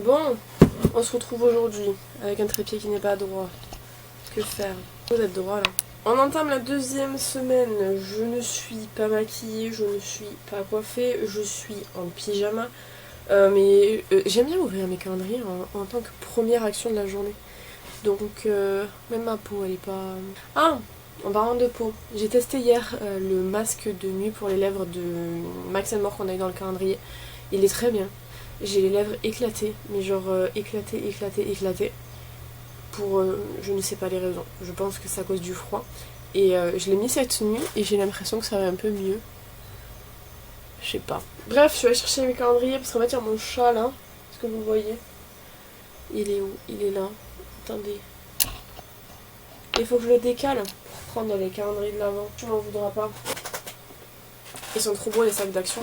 Bon, on se retrouve aujourd'hui avec un trépied qui n'est pas droit. Que faire? Vous êtes droit là. On entame la deuxième semaine. Je ne suis pas maquillée, je ne suis pas coiffée, je suis en pyjama. Mais j'aime bien ouvrir mes calendriers en tant que première action de la journée. Donc même ma peau elle est pas... Ah, en parlant de peau, j'ai testé hier le masque de nuit pour les lèvres de Max More qu'on a eu dans le calendrier. Il est très bien. J'ai les lèvres éclatées, mais genre éclatées. Pour je ne sais pas les raisons. Je pense que c'est à cause du froid. Et je l'ai mis cette nuit et j'ai l'impression que ça va un peu mieux. Je sais pas. Bref, je vais aller chercher mes calendriers parce qu'en fait il y a mon chat là. Est-ce que vous voyez? Il est où? Il est là. Attendez. Il faut que je le décale pour prendre les calendriers de l'avant. Tu m'en voudras pas. Ils sont trop beaux les sacs d'action.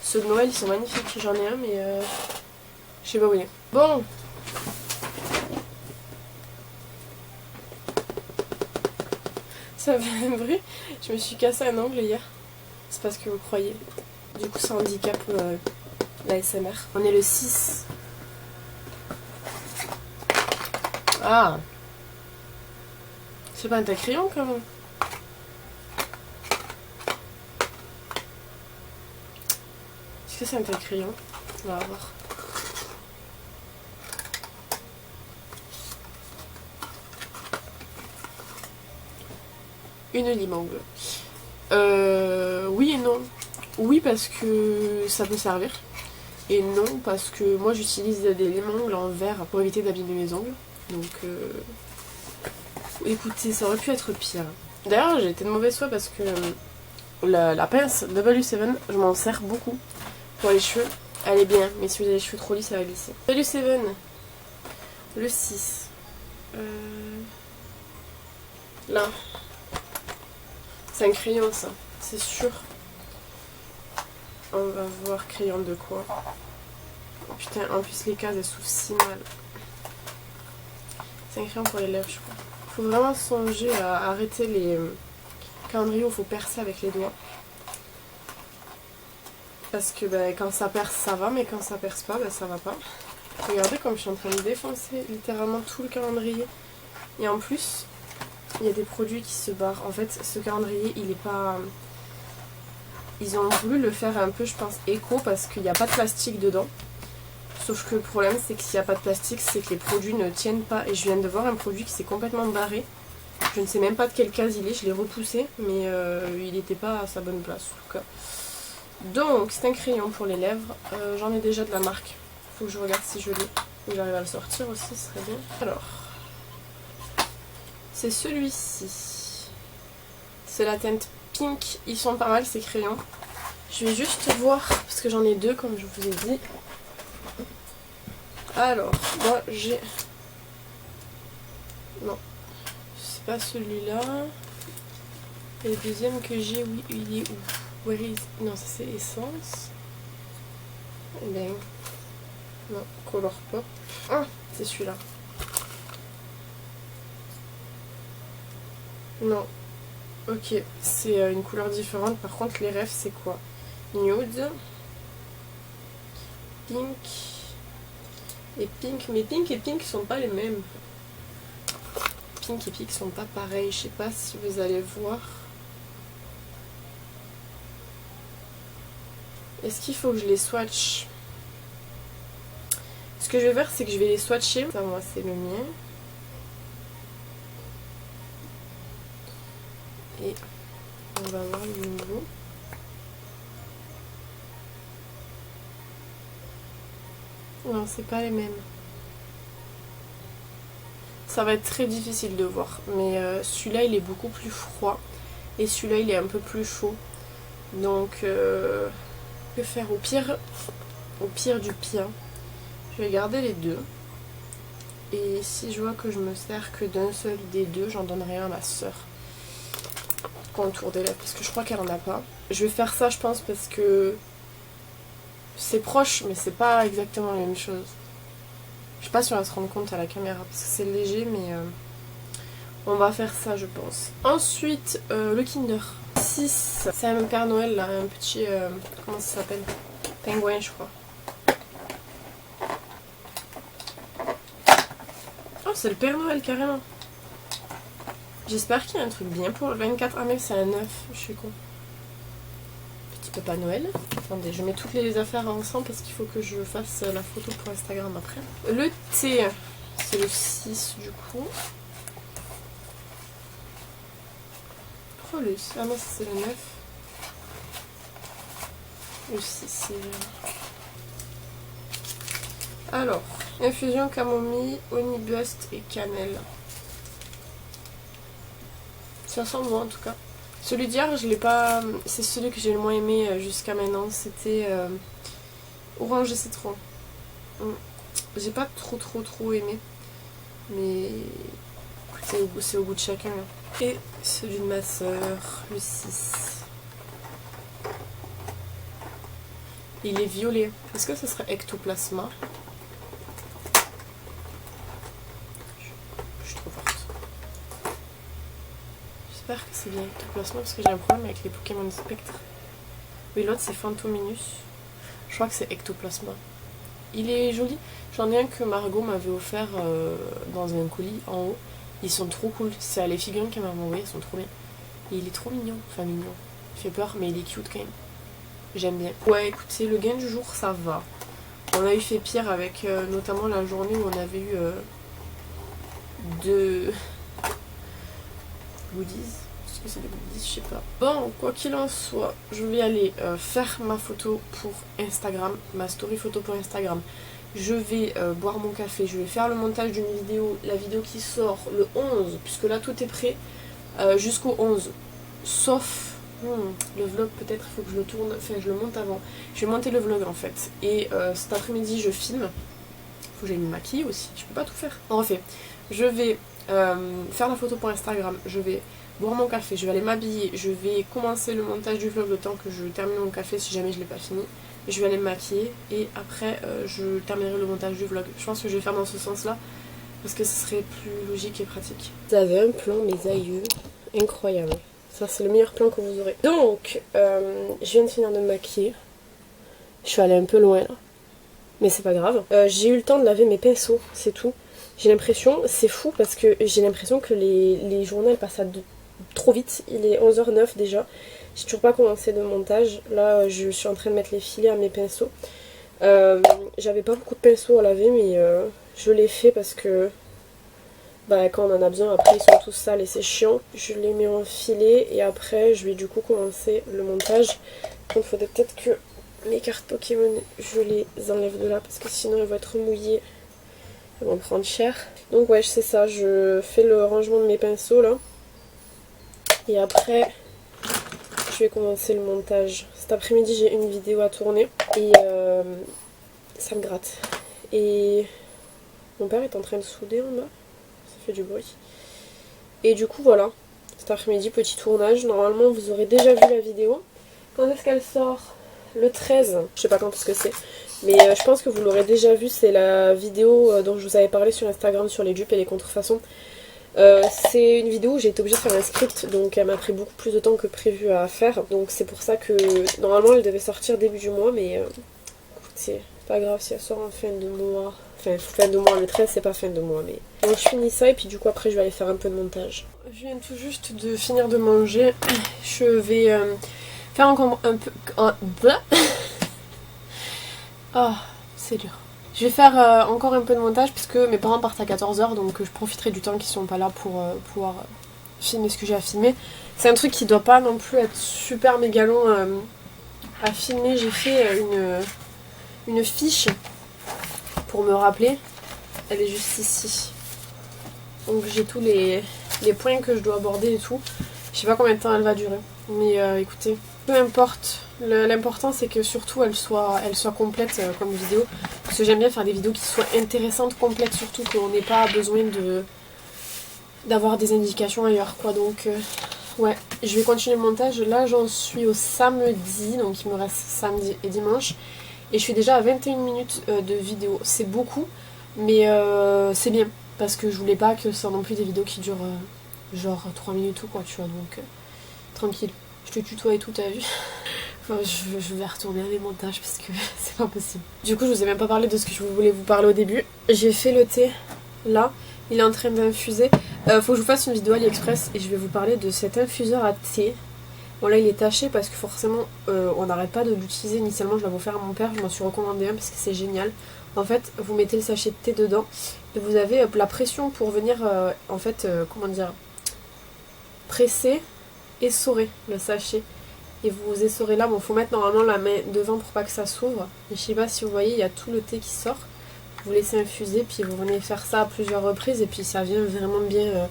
Ceux de Noël ils sont magnifiques. J'en ai un mais je sais pas où il est. Bon. Ça fait un bruit. Je me suis cassé un ongle hier. C'est pas ce que vous croyez. Du coup ça handicape l'ASMR. On est le 6. Ah. C'est pas un crayon quand même. Est-ce que c'est un crayon? On va voir. Une lime-ongle. Oui et non. Oui parce que ça peut servir. Et non parce que moi j'utilise des lime-ongles en verre pour éviter d'abîmer mes ongles. Donc écoutez, ça aurait pu être pire. D'ailleurs j'ai été de mauvaise foi parce que la pince W7, je m'en sers beaucoup pour les cheveux. Elle est bien, mais si vous avez les cheveux trop lisses, ça va glisser. W7, le 6. Là. C'est un crayon ça, c'est sûr. On va voir crayon de quoi. Oh, putain, en plus les cases elles s'ouvrent si mal. C'est un crayon pour les lèvres je crois. Faut vraiment songer à arrêter les calendriers où il faut percer avec les doigts. Parce que ben, quand ça perce ça va, mais quand ça perce pas, ben, ça va pas. Regardez comme je suis en train de défoncer littéralement tout le calendrier. Et en plus, il y a des produits qui se barrent. En fait, ce calendrier, il est pas... Ils ont voulu le faire un peu, je pense, éco parce qu'il n'y a pas de plastique dedans. Sauf que le problème, c'est que s'il n'y a pas de plastique, c'est que les produits ne tiennent pas. Et je viens de voir un produit qui s'est complètement barré. Je ne sais même pas de quelle case il est, je l'ai repoussé, mais il n'était pas à sa bonne place en tout cas. Donc, c'est un crayon pour les lèvres. J'en ai déjà de la marque. Faut que je regarde si je l'ai. Ou j'arrive à le sortir aussi, ce serait bien. Alors, c'est celui-ci. C'est la teinte pink. Ils sont pas mal ces crayons. Je vais juste voir, parce que j'en ai deux comme je vous ai dit. Alors, moi j'ai... Non, c'est pas celui-là. Et le deuxième que j'ai, oui, il est où? Where is... Non, ça c'est Essence. Eh ben... Non, Color Pop. Ah, c'est celui-là. Non. Ok, c'est une couleur différente. Par contre, les rêves, c'est quoi? Nude. Pink. Et pink. Mais pink et pink sont pas les mêmes. Pink et pink sont pas pareils. Je sais pas si vous allez voir. Est-ce qu'il faut que je les swatch? Ce que je vais faire, c'est que je vais les swatcher. Ça, moi, c'est le mien. Et on va voir le nouveau. Non, c'est pas les mêmes. Ça va être très difficile de voir. Mais celui-là, il est beaucoup plus froid. Et celui-là, il est un peu plus chaud. Donc, que faire au pire du pire. Je vais garder les deux. Et si je vois que je me sers que d'un seul des deux, j'en donnerai un à ma soeur. Contour des lèvres, parce que je crois qu'elle en a pas. Je vais faire ça, je pense, parce que c'est proche, mais c'est pas exactement la même chose. Je sais pas si on va se rendre compte à la caméra, parce que c'est léger, mais on va faire ça, je pense. Ensuite, le Kinder 6. C'est un Père Noël, là, un petit... comment ça s'appelle? Pingouin, je crois. c'est le Père Noël carrément. J'espère qu'il y a un truc bien pour le 24. Ah mais c'est un 9, je suis con. Petit Papa Noël. Attendez, je mets toutes les affaires ensemble parce qu'il faut que je fasse la photo pour Instagram après. Le thé, c'est le 6 du coup. Oh le... Ah non, c'est le 9. Le 6, c'est... Alors, infusion camomille, onibust et cannelle. Ça sent bon en tout cas. Celui d'hier, je l'ai pas... C'est celui que j'ai le moins aimé jusqu'à maintenant. C'était orange et citron. J'ai pas trop aimé. Mais écoutez, c'est au goût de chacun. Hein. Et celui de ma soeur, le 6. Il est violet. Est-ce que ce serait ectoplasma? Je suis trop forte. J'espère que c'est bien ectoplasma parce que j'ai un problème avec les Pokémon Spectre. Oui, l'autre c'est Phantominus. Je crois que c'est ectoplasma. Il est joli. J'en ai un que Margot m'avait offert dans un colis en haut. Ils sont trop cool. C'est les figurines qu'elle m'a envoyées, ils sont trop bien. Et il est trop mignon. Enfin mignon. Il fait peur mais il est cute quand même. J'aime bien. Ouais, écoutez, le gain du jour, ça va. On a eu fait pire avec notamment la journée où on avait eu 2 goodies. Est-ce que c'est des goodies? Je sais pas. Bon, quoi qu'il en soit, je vais aller faire ma photo pour Instagram, ma story photo pour Instagram. Je vais boire mon café, je vais faire le montage d'une vidéo, la vidéo qui sort le 11, puisque là tout est prêt, jusqu'au 11. Sauf... le vlog peut-être il faut que je le tourne, enfin je le monte avant. Je vais monter le vlog en fait. Et cet après-midi je filme. Faut que j'aille me maquiller aussi, je peux pas tout faire. En fait, je vais faire la photo pour Instagram, je vais boire mon café, je vais aller m'habiller, je vais commencer le montage du vlog le temps que je termine mon café si jamais je l'ai pas fini. Je vais aller me maquiller et après je terminerai le montage du vlog. Je pense que je vais faire dans ce sens là parce que ce serait plus logique et pratique. Vous avez un plan mes aïeux, incroyable. Ça c'est le meilleur plan que vous aurez. Donc, je viens de finir de me maquiller. Je suis allée un peu loin là. Mais c'est pas grave. J'ai eu le temps de laver mes pinceaux, c'est tout. J'ai l'impression, c'est fou parce que j'ai l'impression que les journées elles passent trop vite. Il est 11h09 déjà. J'ai toujours pas commencé de montage. Là, je suis en train de mettre les filets à mes pinceaux. J'avais pas beaucoup de pinceaux à laver, mais je l'ai fait parce que... Bah, quand on en a besoin, après ils sont tous sales et c'est chiant. Je les mets en filet et après je vais du coup commencer le montage. Donc il faudrait peut-être que mes cartes Pokémon, je les enlève de là parce que sinon elles vont être mouillées. Elles vont prendre cher. Donc ouais, c'est ça, je fais le rangement de mes pinceaux là. Et après, je vais commencer le montage. Cet après-midi j'ai une vidéo à tourner et ça me gratte. Et mon père est en train de souder en bas. Fait du bruit. Et du coup voilà, cet après-midi petit tournage. Normalement vous aurez déjà vu la vidéo. Quand est-ce qu'elle sort? Le 13. Je sais pas quand est-ce que c'est. Mais je pense que vous l'aurez déjà vu. C'est la vidéo dont je vous avais parlé sur Instagram sur les dupes et les contrefaçons. C'est une vidéo où j'ai été obligée de faire un script. Donc elle m'a pris beaucoup plus de temps que prévu à faire. Donc c'est pour ça que normalement elle devait sortir début du mois. Mais c'est pas grave si elle sort en fin de mois. Enfin, fin de mois, le 13 c'est pas fin de mois, mais... Donc je finis ça et puis du coup après je vais aller faire un peu de montage. Je viens tout juste de finir de manger. Je vais faire encore un peu... Oh, c'est dur. Je vais faire encore un peu de montage puisque mes parents partent à 14h, donc je profiterai du temps qu'ils sont pas là pour pouvoir filmer ce que j'ai à filmer. C'est un truc qui doit pas non plus être super méga long à filmer. J'ai fait une fiche pour me rappeler, elle est juste ici. Donc j'ai tous les points que je dois aborder et tout. Je sais pas combien de temps elle va durer. Mais écoutez, peu importe. L'important c'est que surtout elle soit complète comme vidéo. Parce que j'aime bien faire des vidéos qui soient intéressantes, complètes surtout, qu'on n'ait pas besoin d'avoir des indications ailleurs quoi. Donc ouais, je vais continuer le montage. Là j'en suis au samedi, donc il me reste samedi et dimanche. Et je suis déjà à 21 minutes de vidéo. C'est beaucoup, mais c'est bien. Parce que je voulais pas que ce soit non plus des vidéos qui durent genre 3 minutes ou quoi, tu vois. Donc tranquille. Je te tutoie et tout, t'as vu? Enfin, je vais retourner à mes montages parce que c'est pas possible. Du coup, je vous ai même pas parlé de ce que je voulais vous parler au début. J'ai fait le thé là. Il est en train d'infuser. Faut que je vous fasse une vidéo AliExpress et je vais vous parler de cet infuseur à thé. Bon là il est taché parce que forcément on n'arrête pas de l'utiliser. Initialement je l'avais offert à mon père, je m'en suis recommandé un parce que c'est génial. En fait vous mettez le sachet de thé dedans et vous avez la pression pour venir en fait comment dire, presser, essorer le sachet. Et vous essorez là, bon faut mettre normalement la main devant pour pas que ça s'ouvre. Mais je sais pas si vous voyez, il y a tout le thé qui sort. Vous laissez infuser puis vous venez faire ça à plusieurs reprises et puis ça vient vraiment bien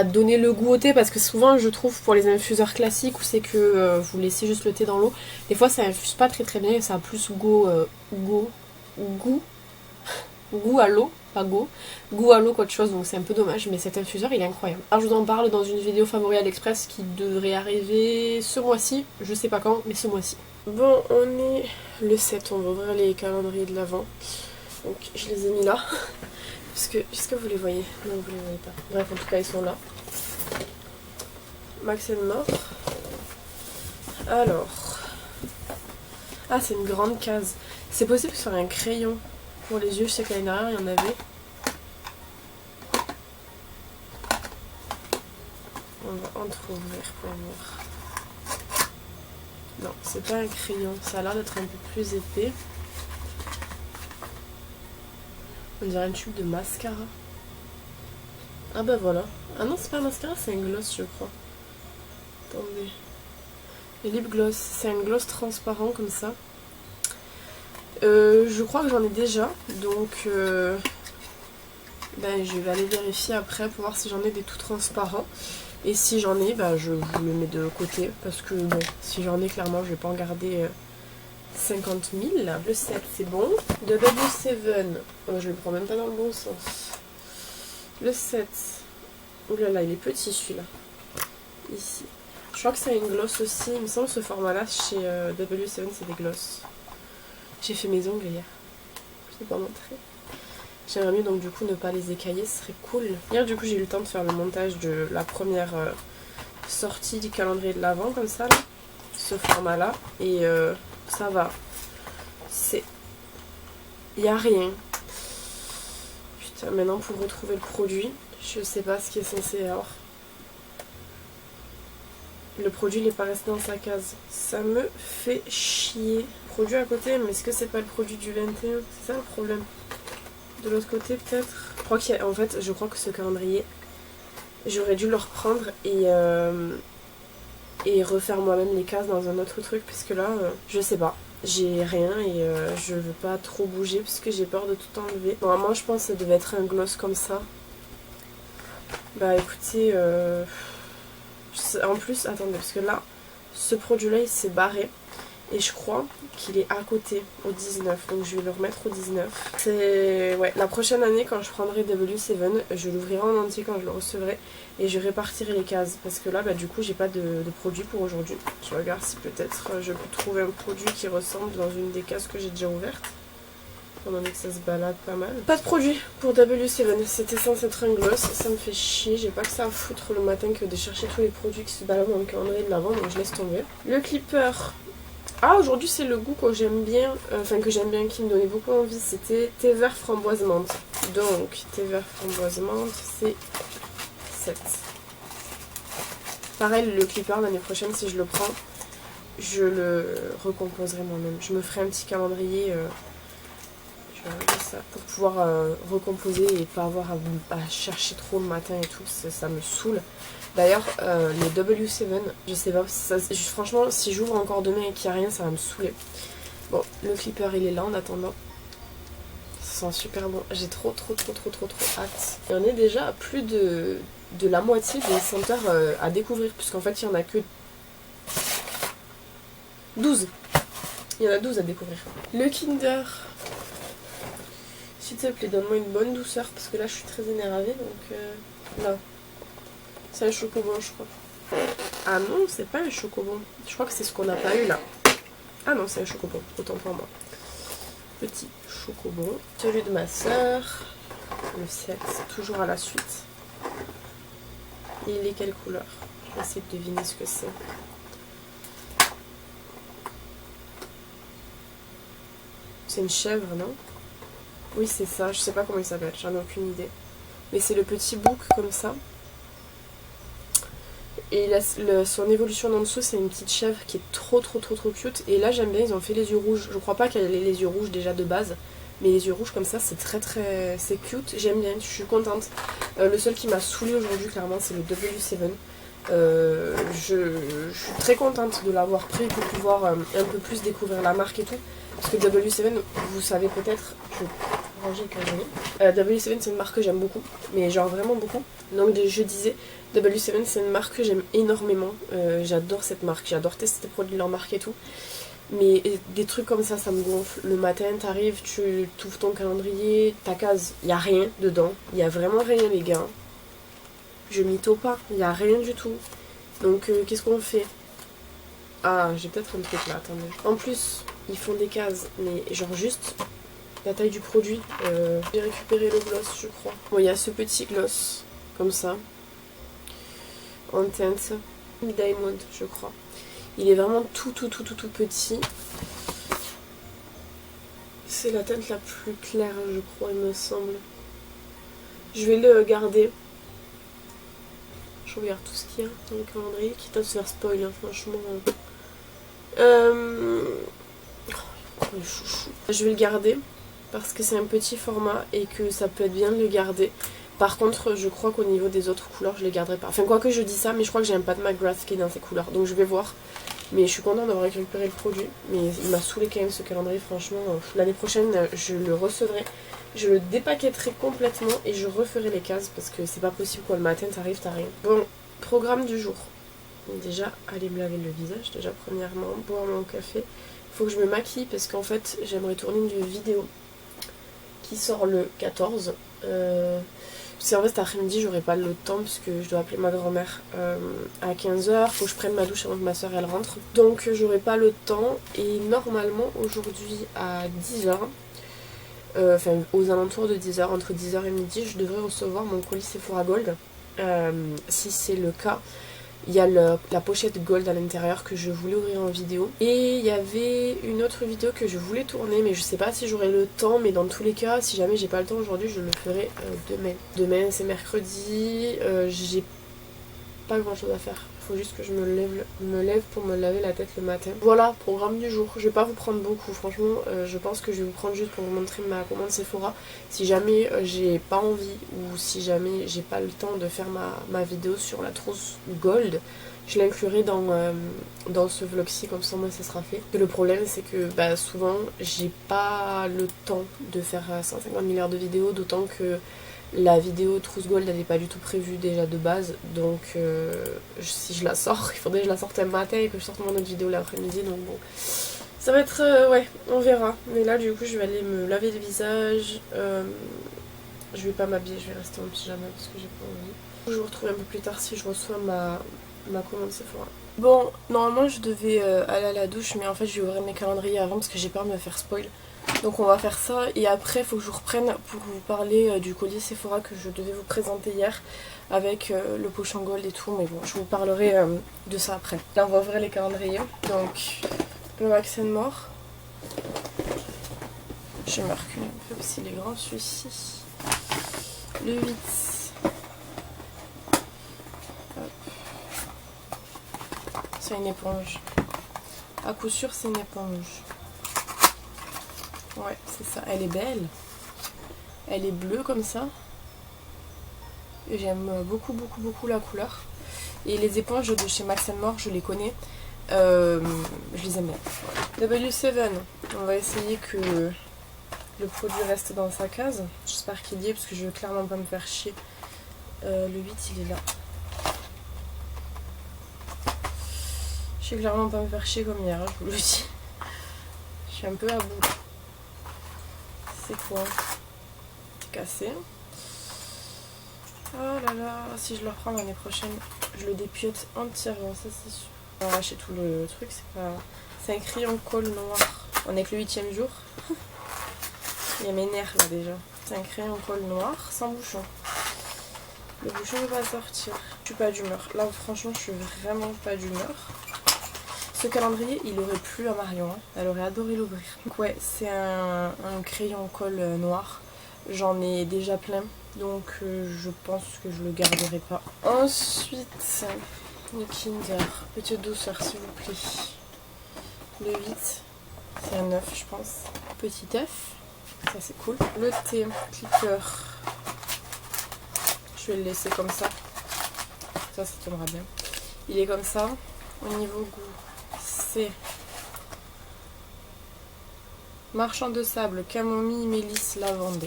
donner le goût au thé, parce que souvent je trouve pour les infuseurs classiques où c'est que vous laissez juste le thé dans l'eau, des fois ça infuse pas très très bien et ça a plus goût à l'eau, pas goût à l'eau qu'autre chose, donc c'est un peu dommage, mais cet infuseur il est incroyable. Alors je vous en parle dans une vidéo favori AliExpress qui devrait arriver ce mois-ci, je sais pas quand mais ce mois-ci. Bon on est le 7, on va ouvrir les calendriers de l'Avent. Donc je les ai mis là. Parce que, est-ce que vous les voyez? Non, vous les voyez pas. Bref, en tout cas, ils sont là. Max and More. Alors. Ah, c'est une grande case. C'est possible de faire un crayon pour les yeux. Je sais que l'année dernière, il y en avait. On va entre-ouvrir pour voir. Non, c'est pas un crayon. Ça a l'air d'être un peu plus épais. On dirait une tube de mascara. Ah bah voilà. Ah non, c'est pas un mascara, c'est un gloss, je crois. Attendez. Le lip gloss, c'est un gloss transparent comme ça. Je crois que j'en ai déjà, donc je vais aller vérifier après pour voir si j'en ai des tout transparents. Et si j'en ai, je vous le mets de côté, parce que bon, si j'en ai, clairement, je vais pas en garder 50 000. Le 7, c'est bon. W7, je le prends même pas dans le bon sens. Le 7, oulala, il est petit celui-là. Ici. Je crois que c'est une gloss aussi. Il me semble que ce format-là, chez W7, c'est des glosses. J'ai fait mes ongles hier. Je ne vais pas montrer. J'aimerais mieux donc du coup ne pas les écailler, ce serait cool. Hier du coup j'ai eu le temps de faire le montage de la première sortie du calendrier de l'Avent comme ça, là. Ce format-là. Et ça va. C'est... Il n'y a rien. Putain, maintenant pour retrouver le produit, je sais pas ce qui est censé avoir. Le produit n'est pas resté dans sa case. Ça me fait chier. Produit à côté, mais est-ce que c'est pas le produit du 21? C'est ça le problème. De l'autre côté peut-être. Je crois qu'il y a... En fait, je crois que ce calendrier, j'aurais dû le reprendre et refaire moi-même les cases dans un autre truc, parce que là, je sais pas. J'ai rien et je veux pas trop bouger parce que j'ai peur de tout enlever. Normalement, je pense que ça devait être un gloss comme ça. Bah écoutez, en plus, attendez, parce que là, ce produit-là, il s'est barré. Et je crois qu'il est à côté, au 19. Donc je vais le remettre au 19. C'est... Ouais, la prochaine année, quand je prendrai W7, je l'ouvrirai en entier quand je le recevrai. Et je répartirai les cases. Parce que là, du coup, j'ai pas de produit pour aujourd'hui. Je regarde si peut-être je peux trouver un produit qui ressemble dans une des cases que j'ai déjà ouvertes. Étant donné que ça se balade pas mal. Pas de produit pour W7. C'était censé être un gloss. Ça me fait chier. J'ai pas que ça à foutre le matin que de chercher tous les produits qui se baladent dans le calendrier de l'Avent. Donc je laisse tomber. Le clipper. Ah, aujourd'hui c'est le goût que j'aime bien, qui me donnait beaucoup envie, c'était thé vert framboise menthe. Donc, thé vert framboise menthe, c'est 7. Pareil, le clipper l'année prochaine, si je le prends, je le recomposerai moi-même. Je me ferai un petit calendrier, je vais regarder ça, pour pouvoir recomposer et pas avoir à chercher trop le matin et tout, ça me saoule. D'ailleurs, les W7, je sais pas, franchement, si j'ouvre encore demain et qu'il n'y a rien, ça va me saouler. Bon, le clipper, il est là en attendant. Ça sent super bon. J'ai trop hâte. Il y en est déjà à plus de la moitié des senteurs à découvrir, puisqu'en fait, il n'y en a que 12. Il y en a 12 à découvrir. Le Kinder. S'il te plaît, donne-moi une bonne douceur, parce que là, je suis très énervée, donc là. C'est un chocobon, je crois. Ah non, c'est pas un chocobon. Je crois que c'est ce qu'on n'a pas eu là. Ah non, c'est un chocobon, autant pour moi. Petit chocobon. Celui de ma soeur. Le 7, toujours à la suite. Et il est quelle couleur? Je vais essayer de deviner ce que c'est. C'est une chèvre, non? Oui, c'est ça. Je sais pas comment il s'appelle, j'en ai aucune idée. mais c'est le petit book comme ça. Et son évolution en dessous, c'est une petite chèvre qui est trop cute. Et là j'aime bien, ils ont fait les yeux rouges. Je crois pas qu'elle ait les yeux rouges déjà de base, mais les yeux rouges comme ça c'est c'est cute, j'aime bien, je suis contente. Le seul qui m'a saoulée aujourd'hui clairement c'est le W7. Je suis très contente de l'avoir pris pour pouvoir un peu plus découvrir la marque et tout. Parce que W7, vous savez peut-être, je vais ranger le calendrier. W7 c'est une marque que j'aime beaucoup, mais genre vraiment beaucoup. Donc je disais, W7 c'est une marque que j'aime énormément. J'adore cette marque, j'adore tester des produits de leur marque et tout. Mais des trucs comme ça me gonfle. Le matin, t'arrives, tu ouvres ton calendrier, ta case, il n'y a rien dedans. Il n'y a vraiment rien les gars. Je mytho pas, il n'y a rien du tout. Donc qu'est-ce qu'on fait? Ah, j'ai peut-être un truc là, attendez. En plus, ils font des cases, mais genre juste la taille du produit. J'ai récupéré le gloss, je crois. Bon, il y a ce petit gloss, comme ça. En teinte. Diamond, je crois. Il est vraiment tout petit. C'est la teinte la plus claire, je crois, il me semble. Je vais le garder. Je regarde tout ce qu'il y a dans le calendrier, quitte à se faire spoil, hein, franchement. Je vais le garder parce que c'est un petit format et que ça peut être bien de le garder. Par contre, je crois qu'au niveau des autres couleurs, je les garderai pas. Enfin, quoi que je dis ça, mais je crois que j'aime pas de McGrath qui est dans ces couleurs. Donc je vais voir. Mais je suis contente d'avoir récupéré le produit. Mais il m'a saoulé quand même ce calendrier, franchement. L'année prochaine, je le recevrai. Je le dépaquetterai complètement et je referai les cases parce que c'est pas possible quoi. Le matin, t'arrives, t'as rien. Bon, programme du jour. Déjà, aller me laver le visage. Déjà, premièrement, boire mon café. Faut que je me maquille parce qu'en fait, j'aimerais tourner une vidéo qui sort le 14. C'est en fait cet après-midi j'aurai pas le temps puisque je dois appeler ma grand-mère à 15h, faut que je prenne ma douche avant que ma soeur elle rentre. Donc j'aurai pas le temps et normalement aujourd'hui à 10h, enfin aux alentours de 10h, entre 10h et midi, je devrais recevoir mon colis Sephora Gold. Si c'est le cas, il y a la pochette gold à l'intérieur que je voulais ouvrir en vidéo. Et il y avait une autre vidéo que je voulais tourner mais je sais pas si j'aurai le temps. Mais dans tous les cas, si jamais j'ai pas le temps aujourd'hui, je le ferai demain. Demain c'est mercredi, j'ai pas grand chose à faire. Faut juste que je me lève pour me laver la tête le matin. Voilà, programme du jour. Je vais pas vous prendre beaucoup, franchement. Je pense que je vais vous prendre juste pour vous montrer ma commande Sephora. Si jamais j'ai pas envie ou si jamais j'ai pas le temps de faire ma vidéo sur la trousse gold, je l'inclurai dans ce vlog-ci, comme ça moi ça sera fait. Et le problème c'est que souvent j'ai pas le temps de faire 150 milliards de vidéos, d'autant que la vidéo trousse gold elle n'est pas du tout prévue déjà de base, donc si je la sors, il faudrait que je la sorte un matin et que je sorte mon autre vidéo l'après-midi, donc bon. Ça va être, ouais, on verra. Mais là du coup je vais aller me laver le visage, je vais pas m'habiller, je vais rester en pyjama parce que j'ai pas envie. Je vous retrouve un peu plus tard si je reçois ma commande Sephora. Bon, normalement je devais aller à la douche, mais en fait je vais ouvrir mes calendriers avant parce que j'ai peur de me faire spoil. Donc on va faire ça et après il faut que je vous reprenne pour vous parler du collier Sephora que je devais vous présenter hier avec le pochon gold et tout, mais bon je vous parlerai de ça après. Là on va ouvrir les calendriers. Donc le Wax & More, je vais me reculer un peu parce qu'il est grand celui-ci. Le 8. C'est une éponge. À coup sûr c'est une éponge. Ouais, c'est ça. Elle est belle. Elle est bleue comme ça. J'aime beaucoup la couleur. Et les éponges de chez Wax & More, je les connais. Je les aime bien. W7. On va essayer que le produit reste dans sa case. J'espère qu'il y est parce que je veux clairement pas me faire chier. Le 8, il est là. Je vais clairement pas me faire chier comme hier, je vous le dis. Je suis un peu à bout. C'est quoi? C'est cassé. Oh là là, si je le reprends l'année prochaine, je le dépiote entièrement, ça c'est sûr. On va lâcher tout le truc, c'est pas... C'est un crayon colle noir. On est que le 8e jour. Il y a mes nerfs là déjà. C'est un crayon colle noir sans bouchon. Le bouchon ne va pas sortir. Je suis pas d'humeur. Là franchement je suis vraiment pas d'humeur. Ce calendrier il aurait plu à Marion, hein. Elle aurait adoré l'ouvrir. Donc ouais, c'est un crayon colle noir. J'en ai déjà plein. Donc je pense que je le garderai pas. Ensuite, le Kinder. Petite douceur s'il vous plaît. Le 8, c'est un 9 je pense. Petit œuf, ça c'est cool. Le thé clipper. Je vais le laisser comme ça. Ça tombera bien. Il est comme ça. Au niveau goût, c'est marchand de sable, camomille, mélisse, lavande.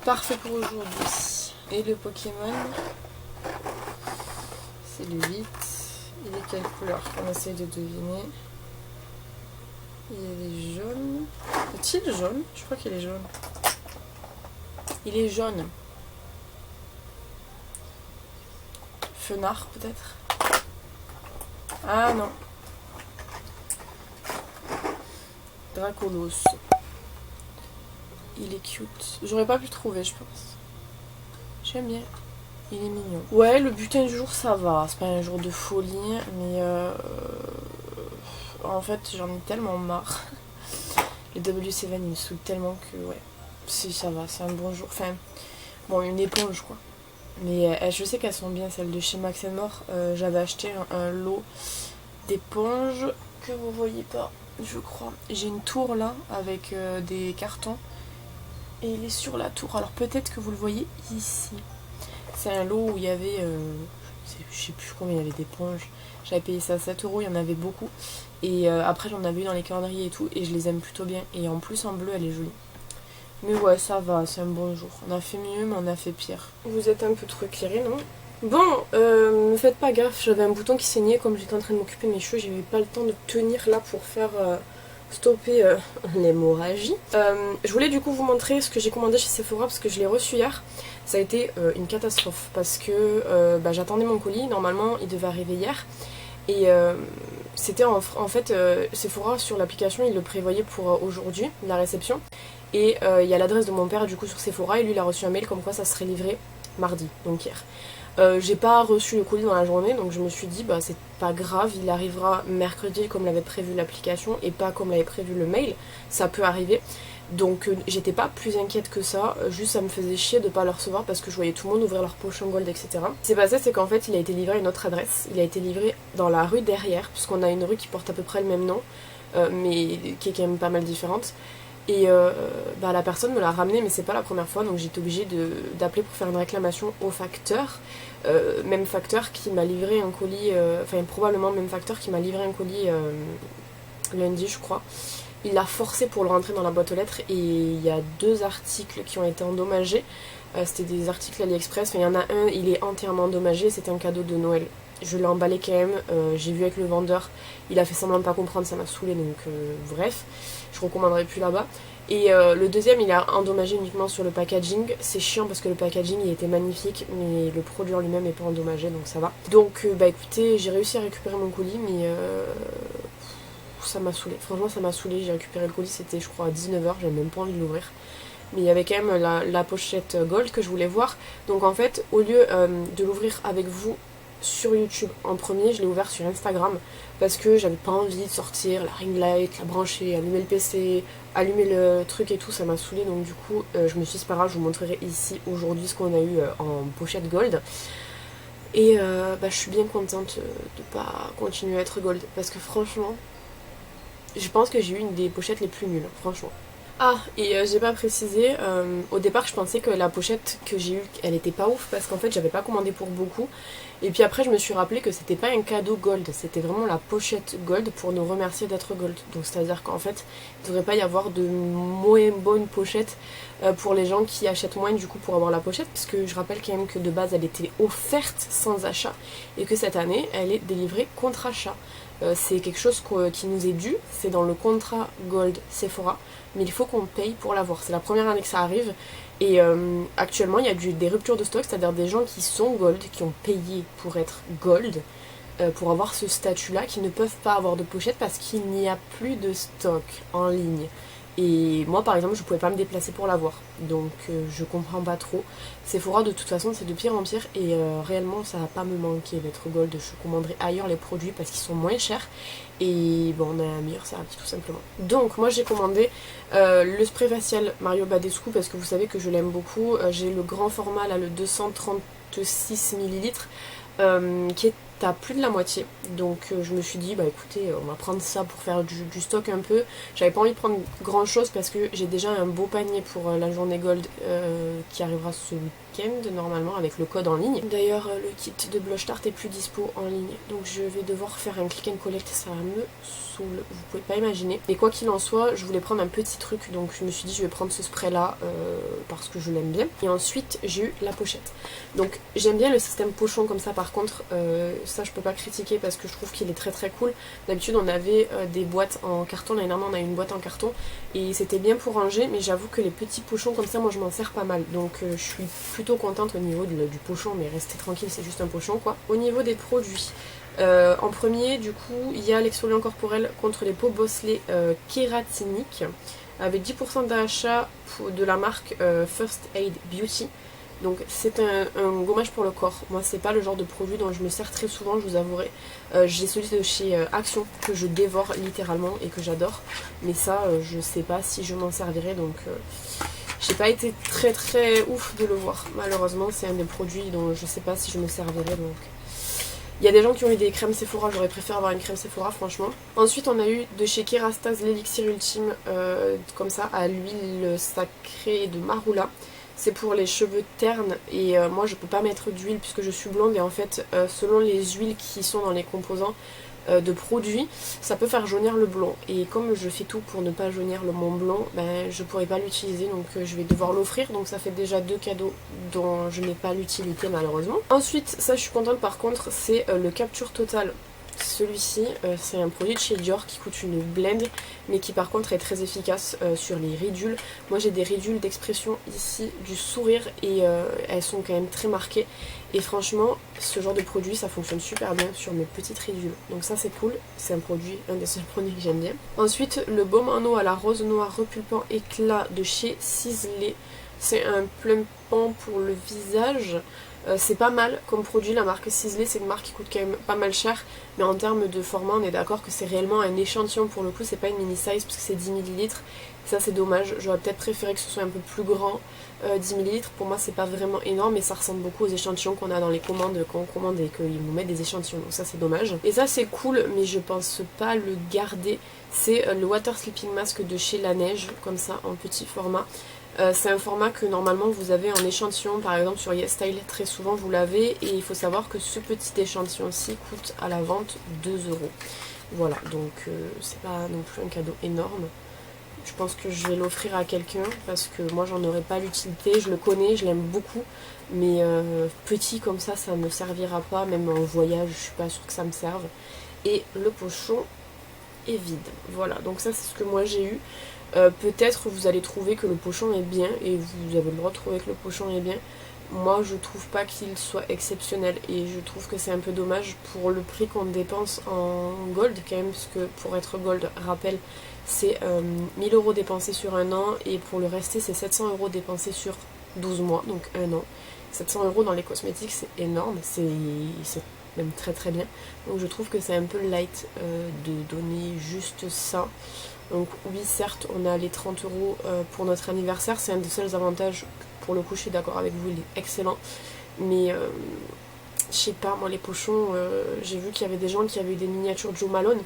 Parfait pour aujourd'hui. Et le Pokémon, c'est le 8. Il est quelle couleur? On essaye de deviner. Il est jaune. Est-il jaune? Je crois qu'il est jaune. Il est jaune. Fenard peut-être? Ah non. Dracolos. Il est cute. J'aurais pas pu trouver, je pense. J'aime bien. Il est mignon. Ouais, le butin du jour, ça va. C'est pas un jour de folie, mais en fait, j'en ai tellement marre. Les W7, ils me saoulent tellement que, ouais, si ça va, c'est un bon jour. Enfin, bon, une éponge, quoi. Mais je sais qu'elles sont bien, celles de chez Max More. J'avais acheté un lot d'éponges que vous voyez pas, je crois. J'ai une tour là avec des cartons et il est sur la tour. Alors peut-être que vous le voyez ici. C'est un lot où il y avait, je sais plus combien il y avait d'éponges. J'avais payé ça 7 €, il y en avait beaucoup. Et après j'en avais eu dans les calendriers et tout et je les aime plutôt bien. Et en plus en bleu elle est jolie. Mais ouais, ça va, c'est un bon jour. On a fait mieux, mais on a fait pire. Vous êtes un peu trop éclairé, non? Bon, me faites pas gaffe, j'avais un bouton qui saignait comme j'étais en train de m'occuper de mes cheveux. J'avais pas le temps de tenir là pour faire stopper l'hémorragie. Je voulais du coup vous montrer ce que j'ai commandé chez Sephora parce que je l'ai reçu hier. Ça a été une catastrophe parce que j'attendais mon colis. Normalement, il devait arriver hier. Et c'était en fait Sephora sur l'application, il le prévoyait pour aujourd'hui, la réception. Et il y a l'adresse de mon père du coup sur Sephora et lui il a reçu un mail comme quoi ça serait livré mardi, donc hier. J'ai pas reçu le colis dans la journée donc je me suis dit bah c'est pas grave, il arrivera mercredi comme l'avait prévu l'application et pas comme l'avait prévu le mail, ça peut arriver. Donc j'étais pas plus inquiète que ça, juste ça me faisait chier de pas le recevoir parce que je voyais tout le monde ouvrir leur poche en gold, etc. Ce qui s'est passé c'est qu'en fait il a été livré à une autre adresse, il a été livré dans la rue derrière puisqu'on a une rue qui porte à peu près le même nom mais qui est quand même pas mal différente. Et la personne me l'a ramené mais c'est pas la première fois donc j'étais obligée d'appeler pour faire une réclamation au facteur. Même facteur qui m'a livré un colis, probablement le même facteur qui m'a livré un colis lundi je crois. Il l'a forcé pour le rentrer dans la boîte aux lettres et il y a 2 articles qui ont été endommagés. C'était des articles AliExpress, il y en a un, il est entièrement endommagé, c'était un cadeau de Noël. Je l'ai emballé quand même, j'ai vu avec le vendeur, il a fait semblant de pas comprendre, ça m'a saoulé donc bref, je recommanderai plus là-bas. Et le deuxième il a endommagé uniquement sur le packaging, c'est chiant parce que le packaging il était magnifique mais le produit en lui-même n'est pas endommagé donc ça va. Donc écoutez, j'ai réussi à récupérer mon colis mais ça m'a saoulé, franchement ça m'a saoulé, j'ai récupéré le colis, c'était je crois à 19 h, j'avais même pas envie de l'ouvrir. Mais il y avait quand même la pochette gold que je voulais voir, donc en fait au lieu de l'ouvrir avec vous sur YouTube en premier, je l'ai ouvert sur Instagram parce que j'avais pas envie de sortir la ring light, la brancher, allumer le PC, allumer le truc et tout, ça m'a saoulé donc du coup je me suis dit c'est pas grave, je vous montrerai ici aujourd'hui ce qu'on a eu en pochette gold. Et je suis bien contente de pas continuer à être gold parce que franchement je pense que j'ai eu une des pochettes les plus nulles, franchement. Ah, et j'ai pas précisé, au départ je pensais que la pochette que j'ai eue, elle était pas ouf parce qu'en fait j'avais pas commandé pour beaucoup. Et puis après je me suis rappelé que c'était pas un cadeau gold, c'était vraiment la pochette gold pour nous remercier d'être gold. Donc c'est à dire qu'en fait il devrait pas y avoir de moins bonne pochette pour les gens qui achètent moins du coup pour avoir la pochette. Parce que je rappelle quand même que de base elle était offerte sans achat et que cette année elle est délivrée contre achat. C'est quelque chose qui nous est dû, c'est dans le contrat Gold Sephora, mais il faut qu'on paye pour l'avoir. C'est la première année que ça arrive et actuellement il y a des ruptures de stock, c'est-à-dire des gens qui sont Gold, qui ont payé pour être Gold, pour avoir ce statut-là, qui ne peuvent pas avoir de pochette parce qu'il n'y a plus de stock en ligne. Et moi par exemple je pouvais pas me déplacer pour l'avoir, donc je comprends pas trop. Sephora de toute façon c'est de pire en pire et réellement ça va pas me manquer d'être gold. Je commanderai ailleurs les produits parce qu'ils sont moins chers et bon on a un meilleur service tout simplement. Donc moi j'ai commandé le spray facial Mario Badescu parce que vous savez que je l'aime beaucoup. J'ai le grand format là, le 236 ml qui est à plus de la moitié, donc je me suis dit bah écoutez on va prendre ça pour faire du stock un peu. J'avais pas envie de prendre grand chose parce que j'ai déjà un beau panier pour la journée gold qui arrivera ce week-end normalement avec le code en ligne. D'ailleurs le kit de blush tart est plus dispo en ligne, donc je vais devoir faire un click and collect, ça me saoule, vous pouvez pas imaginer. Mais quoi qu'il en soit je voulais prendre un petit truc, donc je me suis dit je vais prendre ce spray là parce que je l'aime bien. Et ensuite j'ai eu la pochette, donc j'aime bien le système pochon comme ça. Par contre ça je peux pas critiquer parce que je trouve qu'il est très très cool. D'habitude on avait des boîtes en carton, l'année dernière on a eu une boîte en carton et c'était bien pour ranger, mais j'avoue que les petits pochons comme ça moi je m'en sers pas mal, donc je suis plutôt contente au niveau du pochon, mais restez tranquille c'est juste un pochon quoi. Au niveau des produits, en premier du coup il y a l'exfoliant corporel contre les peaux bosselées kératiniques avec 10% d'achat de la marque First Aid Beauty. Donc c'est un gommage pour le corps. Moi c'est pas le genre de produit dont je me sers très souvent, je vous avouerai. J'ai celui de chez Action que je dévore littéralement et que j'adore. Mais ça je sais pas si je m'en servirai, donc j'ai pas été très très ouf de le voir. Malheureusement c'est un des produits dont je sais pas si je me servirai, donc... Il y a des gens qui ont eu des crèmes Sephora, j'aurais préféré avoir une crème Sephora franchement. Ensuite on a eu de chez Kerastase l'élixir ultime comme ça à l'huile sacrée de Marula. C'est pour les cheveux ternes et moi je peux pas mettre d'huile puisque je suis blonde et en fait selon les huiles qui sont dans les composants de produits, ça peut faire jaunir le blond. Et comme je fais tout pour ne pas jaunir mon blond, ben, je pourrais pas l'utiliser, donc je vais devoir l'offrir. Donc ça fait déjà 2 cadeaux dont je n'ai pas l'utilité malheureusement. Ensuite, ça je suis contente par contre, c'est le Capture Total. Celui-ci, c'est un produit de chez Dior qui coûte une blende, mais qui par contre est très efficace sur les ridules. Moi j'ai des ridules d'expression ici du sourire et elles sont quand même très marquées. Et franchement, ce genre de produit ça fonctionne super bien sur mes petites ridules. Donc ça c'est cool, c'est un des seuls produits que j'aime bien. Ensuite, le baume en eau à la rose noir repulpant éclat de chez Sisley. C'est un plumpant pour le visage. C'est pas mal comme produit, la marque Sisley c'est une marque qui coûte quand même pas mal cher, mais en termes de format on est d'accord que c'est réellement un échantillon pour le coup, c'est pas une mini size parce que c'est 10 ml. Ça c'est dommage, j'aurais peut-être préféré que ce soit un peu plus grand. 10 ml pour moi c'est pas vraiment énorme, mais ça ressemble beaucoup aux échantillons qu'on a dans les commandes quand on commande et qu'ils nous mettent des échantillons, donc ça c'est dommage. Et ça c'est cool, mais je pense pas le garder. C'est le Water Sleeping Mask de chez La Neige, comme ça en petit format. C'est un format que normalement vous avez en échantillon, par exemple sur YesStyle très souvent vous l'avez, et il faut savoir que ce petit échantillon-ci coûte à la vente 2 €. Voilà, donc c'est pas non plus un cadeau énorme. Je pense que je vais l'offrir à quelqu'un parce que moi j'en aurais pas l'utilité, je le connais, je l'aime beaucoup, mais petit comme ça me servira pas, même en voyage je suis pas sûre que ça me serve. Et le pochon est vide, voilà, donc ça c'est ce que moi j'ai eu. Peut-être vous allez trouver que le pochon est bien et vous avez le droit de trouver que le pochon est bien. Moi je trouve pas qu'il soit exceptionnel et je trouve que c'est un peu dommage pour le prix qu'on dépense en gold quand même, parce que pour être gold, rappel, c'est 1000 € dépensés sur un an et pour le rester c'est 700 € dépensés sur 12 mois, donc un an. 700 € dans les cosmétiques c'est énorme, c'est même très très bien. Donc je trouve que c'est un peu light de donner juste ça. Donc oui certes on a les 30 € pour notre anniversaire, c'est un des seuls avantages, pour le coup je suis d'accord avec vous, il est excellent. Mais je sais pas, moi les pochons, j'ai vu qu'il y avait des gens qui avaient eu des miniatures Joe Malone.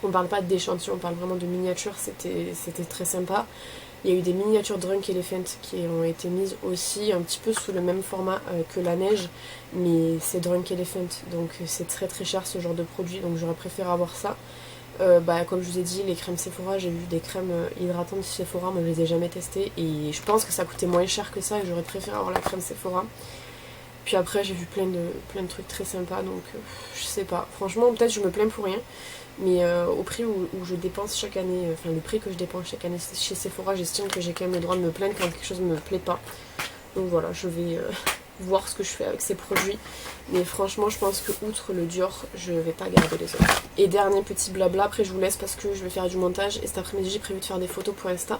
On parle pas d'échantillons, on parle vraiment de miniatures, c'était très sympa. Il y a eu des miniatures Drunk Elephant qui ont été mises aussi un petit peu sous le même format que La Neige, mais c'est Drunk Elephant, donc c'est très très cher ce genre de produit, donc j'aurais préféré avoir ça. Comme je vous ai dit, les crèmes Sephora, j'ai vu des crèmes hydratantes Sephora, mais je les ai jamais testées et je pense que ça coûtait moins cher que ça et j'aurais préféré avoir la crème Sephora. Puis après j'ai vu plein de trucs très sympas, donc je sais pas, franchement peut-être je me plains pour rien, mais au prix où je dépense chaque année, enfin le prix que je dépense chaque année chez Sephora, j'estime que j'ai quand même le droit de me plaindre quand quelque chose ne me plaît pas. Donc voilà, je vais voir ce que je fais avec ces produits. Mais franchement je pense que outre le Dior, je vais pas garder les autres. Et dernier petit blabla, après je vous laisse parce que je vais faire du montage et cet après-midi j'ai prévu de faire des photos pour Insta.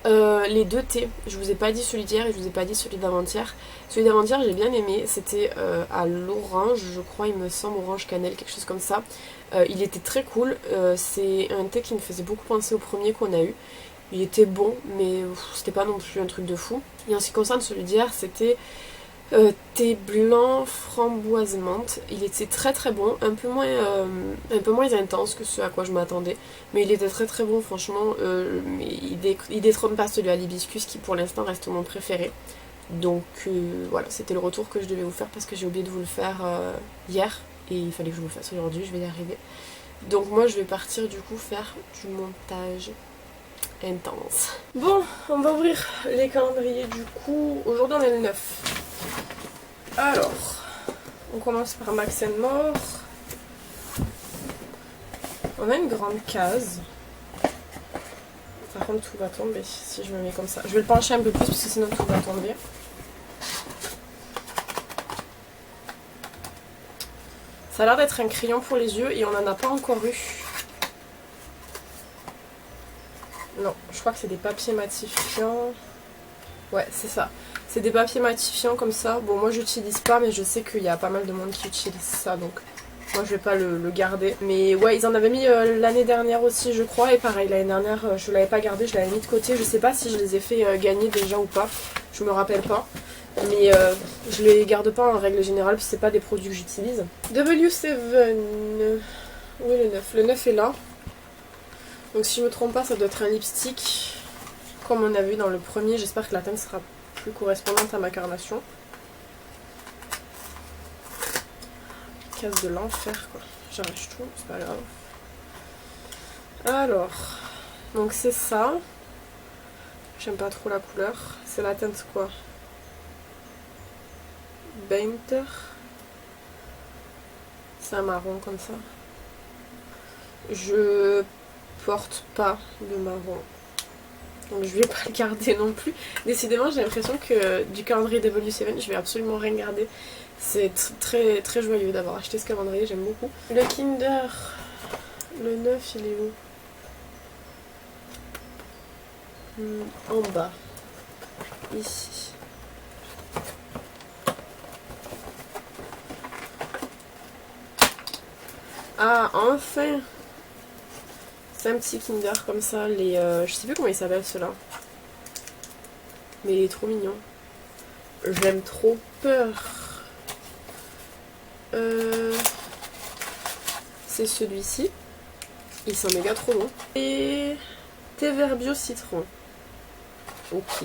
Les deux thés, je vous ai pas dit celui d'hier et je vous ai pas dit celui d'avant-hier. Celui d'avant-hier j'ai bien aimé, c'était à l'orange, je crois, il me semble, orange cannelle, quelque chose comme ça. Il était très cool, c'est un thé qui me faisait beaucoup penser au premier qu'on a eu. Il était bon, mais c'était pas non plus un truc de fou. Et en ce qui concerne celui d'hier, c'était thé blanc framboise menthe. Il était très très bon, un peu moins intense que ce à quoi je m'attendais. Mais il était très très bon, franchement. Mais il détrône pas celui à l'hibiscus qui pour l'instant reste mon préféré. Donc voilà, c'était le retour que je devais vous faire parce que j'ai oublié de vous le faire hier. Et il fallait que je vous le fasse aujourd'hui, je vais y arriver. Donc moi je vais partir du coup faire du montage intense. Bon, on va ouvrir les calendriers du coup. Aujourd'hui on est le 9. Alors, on commence par Max & More. On a une grande case. Par contre tout va tomber si je me mets comme ça. Je vais le pencher un peu plus parce que sinon tout va tomber. Ça a l'air d'être un crayon pour les yeux et on n'en a pas encore eu. Non, je crois que c'est des papiers matifiants. Ouais, c'est ça. C'est des papiers matifiants comme ça. Bon, moi j'utilise pas, mais je sais qu'il y a pas mal de monde qui utilise ça, donc moi je vais pas le garder. Mais ouais, ils en avaient mis l'année dernière aussi, je crois. Et pareil, l'année dernière, je l'avais pas gardé, je l'avais mis de côté. Je sais pas si je les ai fait gagner déjà ou pas. Je me rappelle pas. Mais je les garde pas en règle générale, parce que c'est pas des produits que j'utilise. W7. Où est le 9? Le 9 est là. Donc si je me trompe pas, ça doit être un lipstick. Comme on a vu dans le premier, j'espère que la teinte sera plus correspondante à ma carnation. Case de l'enfer quoi. J'arrache tout, c'est pas grave. Alors, donc c'est ça. J'aime pas trop la couleur. C'est la teinte quoi? Painter. C'est un marron comme ça. Je porte pas de marron. Donc je vais pas le garder non plus. Décidément j'ai l'impression que du calendrier W7 je vais absolument rien garder. C'est très très joyeux d'avoir acheté ce calendrier, j'aime beaucoup. Le Kinder, le 9 il est où? En bas. Ici. Ah enfin! C'est un petit Kinder comme ça, je sais plus comment il s'appelle ceux-là. Mais il est trop mignon. J'aime trop. Peur. C'est celui-ci. Ils sont méga trop bons. Et thé vert bio citron. Ok.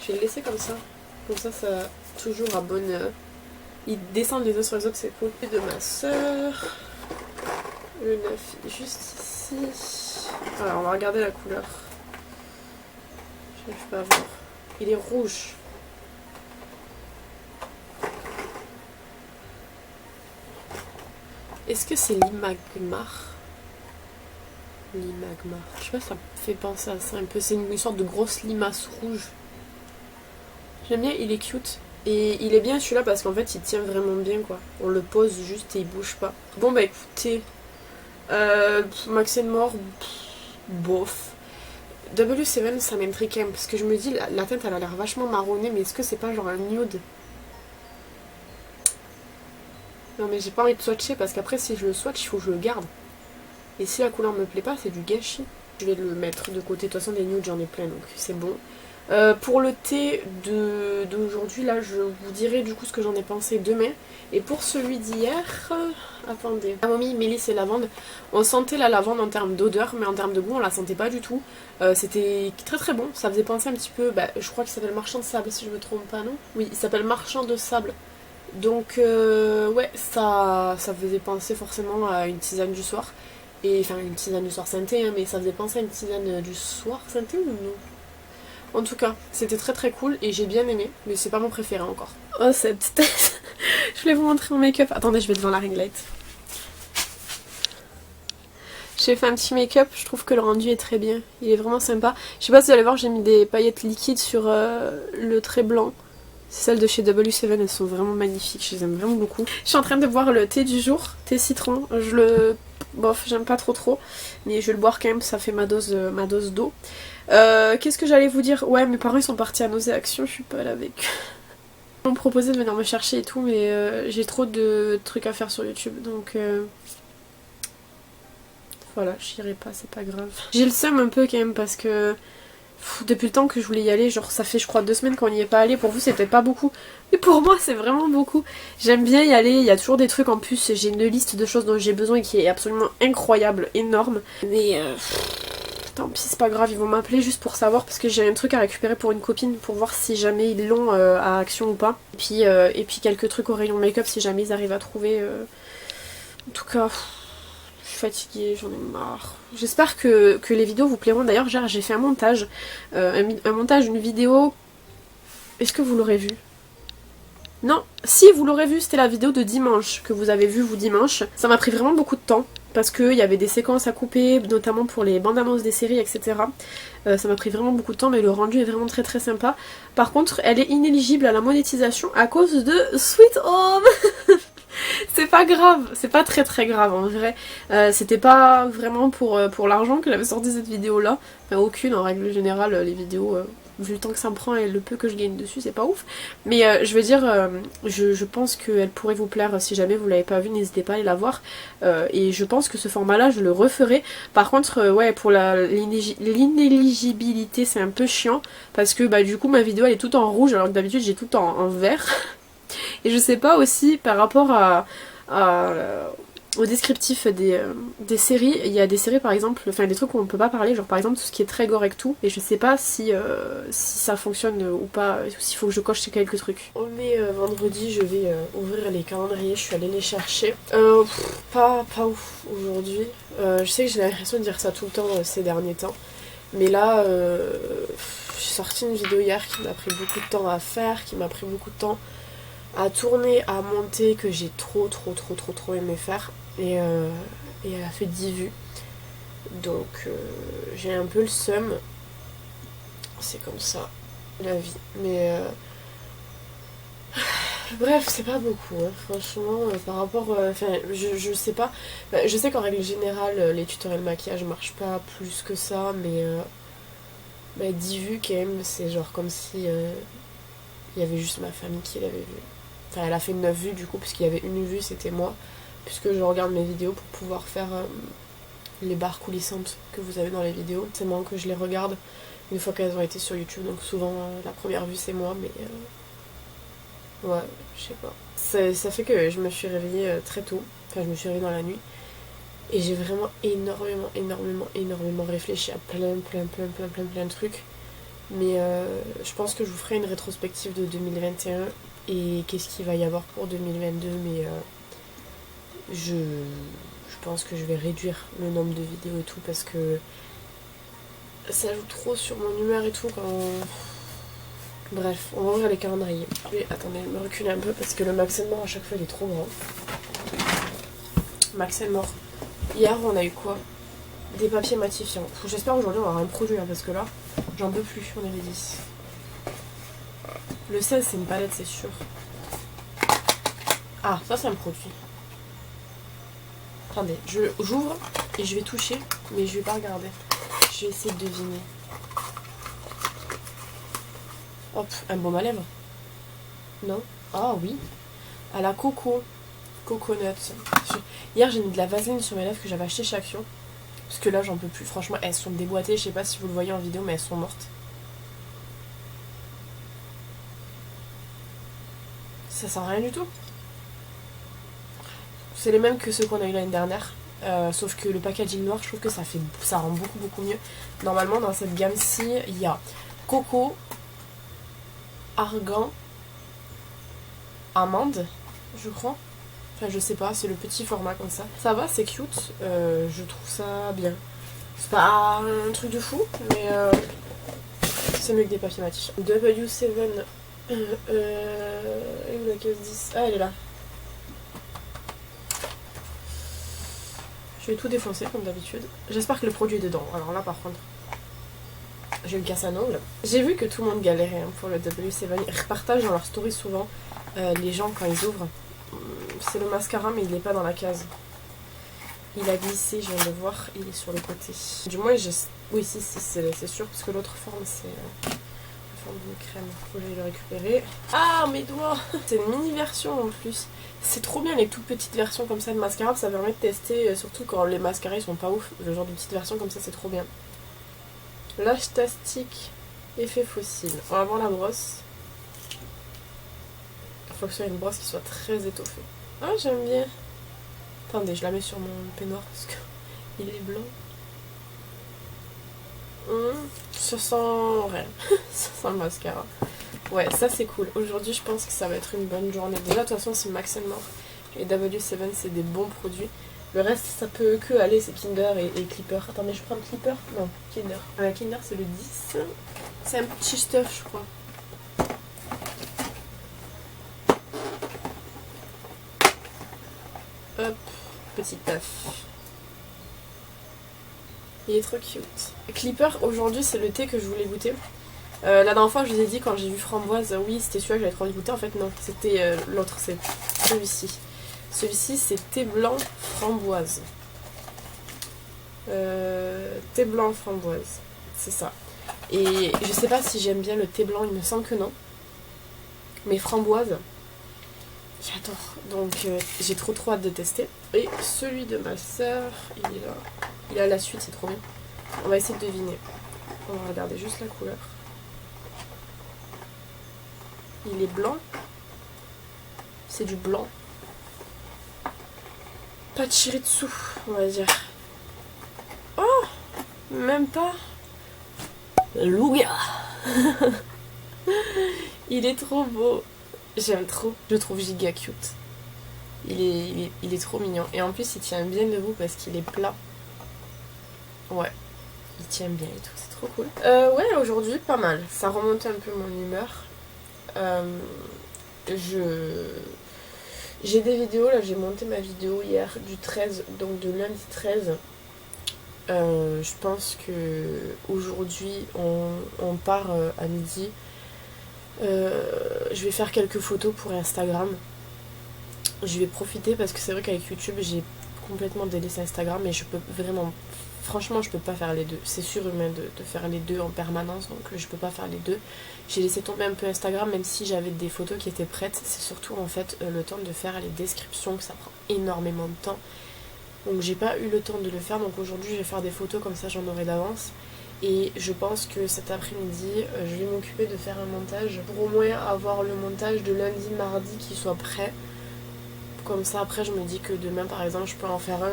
Je vais le laisser comme ça. Comme ça, ça toujours à bonne... Ils descendent les uns sur les autres, c'est cool. Et de ma soeur. Le 9 juste ici. Alors on va regarder la couleur. Je n'arrive pas à voir. Il est rouge. Est-ce que c'est l'Imagmar? L'Imagmar. Je sais pas, ça me fait penser à ça un peu. C'est une sorte de grosse limace rouge. J'aime bien, il est cute. Et il est bien celui-là parce qu'en fait il tient vraiment bien quoi. On le pose juste et il bouge pas. Bon bah écoutez. Max & More, bof. W7 ça m'intrigue quand même parce que je me dis la teinte elle a l'air vachement marronnée, mais est-ce que c'est pas genre un nude? Non mais j'ai pas envie de swatcher parce qu'après si je le swatch il faut que je le garde. Et si la couleur me plaît pas c'est du gâchis. Je vais le mettre de côté, de toute façon des nudes j'en ai plein donc c'est bon. Pour le thé d'aujourd'hui, là, je vous dirai du coup ce que j'en ai pensé demain. Et pour celui d'hier, attendez, camomille, mélisse et lavande. On sentait la lavande en termes d'odeur, mais en termes de goût, on la sentait pas du tout. C'était très très bon. Ça faisait penser un petit peu, je crois qu'il s'appelle Marchand de sable, si je me trompe pas, non? Oui, il s'appelle Marchand de sable. Donc, ouais, ça faisait penser forcément à une tisane du soir. Et enfin, une tisane du soir synthé, hein, mais ça faisait penser à une tisane du soir synthé ou non? En tout cas, c'était très très cool et j'ai bien aimé, mais c'est pas mon préféré encore. Oh cette tête. Je voulais vous montrer mon make-up. Attendez, je vais devant la ring light. J'ai fait un petit make-up, je trouve que le rendu est très bien. Il est vraiment sympa. Je sais pas si vous allez voir, j'ai mis des paillettes liquides sur le trait blanc. Celles de chez W7, elles sont vraiment magnifiques, je les aime vraiment beaucoup. Je suis en train de boire le thé du jour, thé citron. Bof, j'aime pas trop, mais je vais le boire quand même, ça fait ma dose d'eau. Qu'est-ce que j'allais vous dire? Ouais, mes parents ils sont partis à Nausée Action, je suis pas là avec eux. Ils m'ont proposé de venir me chercher et tout, mais j'ai trop de trucs à faire sur YouTube, donc voilà, j'irai pas, c'est pas grave. J'ai le seum un peu quand même parce que depuis le temps que je voulais y aller, genre ça fait je crois 2 semaines qu'on n'y est pas allé. Pour vous c'est peut-être pas beaucoup, mais pour moi c'est vraiment beaucoup. J'aime bien y aller, il y a toujours des trucs en plus, j'ai une liste de choses dont j'ai besoin qui est absolument incroyable, énorme. Mais tant pis, c'est pas grave, ils vont m'appeler juste pour savoir parce que j'ai un truc à récupérer pour une copine pour voir si jamais ils l'ont à Action ou pas. Et puis quelques trucs au rayon make-up si jamais ils arrivent à trouver. En tout cas... Je suis fatiguée, j'en ai marre. J'espère que les vidéos vous plairont. D'ailleurs, j'ai fait un montage. Une vidéo... Est-ce que vous l'aurez vu? Non, si vous l'aurez vu, c'était la vidéo de dimanche, que vous avez vu vous dimanche. Ça m'a pris vraiment beaucoup de temps, parce qu'il y avait des séquences à couper, notamment pour les bandes annonces des séries, etc. Ça m'a pris vraiment beaucoup de temps, mais le rendu est vraiment très sympa. Par contre, elle est inéligible à la monétisation à cause de Sweet Home. C'est pas grave, c'est pas très grave en vrai. C'était pas vraiment pour l'argent que j'avais sorti cette vidéo là. Enfin, aucune en règle générale, les vidéos, vu le temps que ça me prend et le peu que je gagne dessus, c'est pas ouf. Mais je veux dire, je pense qu'elle pourrait vous plaire si jamais vous l'avez pas vue, n'hésitez pas à aller la voir. Et je pense que ce format là, je le referai. Par contre, ouais, pour l'inéligibilité, c'est un peu chiant. Parce que du coup, ma vidéo elle est toute en rouge alors que d'habitude j'ai tout en vert. Et je sais pas aussi par rapport au descriptif des séries, il y a des séries par exemple, enfin des trucs où on peut pas parler, genre par exemple tout ce qui est très gore et tout, et je sais pas si ça fonctionne ou pas, s'il faut que je coche quelques trucs. On est vendredi, je vais ouvrir les calendriers, je suis allée les chercher. Pas ouf aujourd'hui, je sais que j'ai l'impression de dire ça tout le temps ces derniers temps, mais là j'ai sorti une vidéo hier qui m'a pris beaucoup de temps à faire, qui m'a pris beaucoup de temps à tourner, à monter, que j'ai trop aimé faire, et elle a fait 10 vues, donc j'ai un peu le seum, c'est comme ça la vie, mais bref, c'est pas beaucoup hein, franchement par rapport, enfin je sais pas, je sais qu'en règle générale les tutoriels maquillage marchent pas plus que ça, mais 10 vues quand même, c'est genre comme si il y avait juste ma famille qui l'avait vu. Enfin, elle a fait 9 vues du coup, puisqu'il y avait une vue, c'était moi. Puisque je regarde mes vidéos pour pouvoir faire les barres coulissantes que vous avez dans les vidéos. C'est moi que je les regarde une fois qu'elles ont été sur YouTube. Donc souvent, la première vue, c'est moi, mais... ouais, je sais pas. Ça fait que je me suis réveillée très tôt. Enfin, je me suis réveillée dans la nuit. Et j'ai vraiment énormément réfléchi à plein de trucs. Mais je pense que je vous ferai une rétrospective de 2021 et qu'est-ce qu'il va y avoir pour 2022, mais je pense que je vais réduire le nombre de vidéos et tout parce que ça joue trop sur mon humeur et tout quand... Bref, on va ouvrir les calendriers. Attendez, je me recule un peu parce que le Max & More à chaque fois il est trop grand. Max & More. Hier on a eu quoi? Des papiers matifiants. J'espère aujourd'hui on va avoir un produit hein, parce que là j'en peux plus, on est les 10. Le 16 c'est une palette c'est sûr. Ah ça c'est un produit. Attendez, j'ouvre et je vais toucher mais je vais pas regarder. Je vais essayer de deviner. Hop, un baume à lèvres. Non? Ah oui. À la coconut. Hier j'ai mis de la vaseline sur mes lèvres que j'avais acheté chez Action. Parce que là j'en peux plus. Franchement elles sont déboîtées. Je sais pas si vous le voyez en vidéo mais elles sont mortes. Ça sent rien du tout. C'est les mêmes que ceux qu'on a eu l'année dernière. Sauf que le packaging noir je trouve que ça rend beaucoup mieux. Normalement dans cette gamme-ci il y a coco, argan, amande je crois. Enfin je sais pas, c'est le petit format comme ça. Ça va, c'est cute, je trouve ça bien. C'est pas un truc de fou, mais c'est mieux que des papiers matifiants. W7, et où la case 10? Ah elle est là. Je vais tout défoncer comme d'habitude. J'espère que le produit est dedans, alors là par contre. j'ai eu le casse un ongle. J'ai vu que tout le monde galérait hein, pour le W7. Ils repartagent dans leur story souvent les gens quand ils ouvrent. C'est le mascara mais il n'est pas dans la case. Il a glissé, je viens de voir, il est sur le côté. Du moins, oui, si, c'est sûr, parce que l'autre forme, c'est la forme d'une crème. Faut que j'aille le récupérer. Ah, mes doigts. C'est une mini version en plus. C'est trop bien les toutes petites versions comme ça de mascara, ça permet de tester, surtout quand les mascaras ils sont pas ouf. Le genre de petite version comme ça, c'est trop bien. Lash Tastic, effet fossile. On va voir la brosse. Il faut que ce soit une brosse qui soit très étoffée. Ah, j'aime bien. Attendez, je la mets sur mon peignoir parce qu'il est blanc. Ça sent rien. Ça sent le mascara. Ouais, ça c'est cool. Aujourd'hui, je pense que ça va être une bonne journée. Déjà, de toute façon, c'est Max & More et W7, c'est des bons produits. Le reste, ça peut que aller, c'est Kinder et Clipper. Attendez, je prends le Clipper? Non, Kinder. Kinder, c'est le 10. C'est un petit stuff, je crois. Hop. Petit taf. Il est trop cute. Clipper, aujourd'hui c'est le thé que je voulais goûter. La dernière fois je vous ai dit quand j'ai vu framboise, oui c'était celui-là que j'avais trop envie de goûter. En fait non, c'était l'autre, c'est celui-ci. Celui-ci c'est thé blanc framboise. Thé blanc framboise, c'est ça. Et je sais pas si j'aime bien le thé blanc, il me semble que non. Mais framboise, j'adore. Donc j'ai trop hâte de tester. Et celui de ma soeur, il est là. Il a la suite, c'est trop bien. On va essayer de deviner. On va regarder juste la couleur. Il est blanc. C'est du blanc. Pas de shiritsu, on va dire. Oh, même pas. Louga. Il est trop beau. J'aime trop. Je le trouve giga cute. Il est trop mignon. Et en plus, il tient bien debout parce qu'il est plat. Ouais. Il tient bien et tout. C'est trop cool. Ouais, aujourd'hui, pas mal. Ça remonte un peu mon humeur. J'ai des vidéos. Là, j'ai monté ma vidéo hier du 13. Donc, de lundi 13. Je pense que aujourd'hui, on part à midi. Je vais faire quelques photos pour Instagram. Je vais profiter parce que c'est vrai qu'avec YouTube j'ai complètement délaissé Instagram et je peux vraiment, franchement je peux pas faire les deux. C'est surhumain de faire les deux en permanence, donc je peux pas faire les deux. J'ai laissé tomber un peu Instagram même si j'avais des photos qui étaient prêtes. C'est surtout en fait le temps de faire les descriptions que ça prend énormément de temps. Donc j'ai pas eu le temps de le faire, donc aujourd'hui je vais faire des photos comme ça j'en aurai d'avance. Et je pense que cet après-midi, je vais m'occuper de faire un montage pour au moins avoir le montage de lundi, mardi qui soit prêt. Comme ça, après, je me dis que demain, par exemple, je peux en faire un.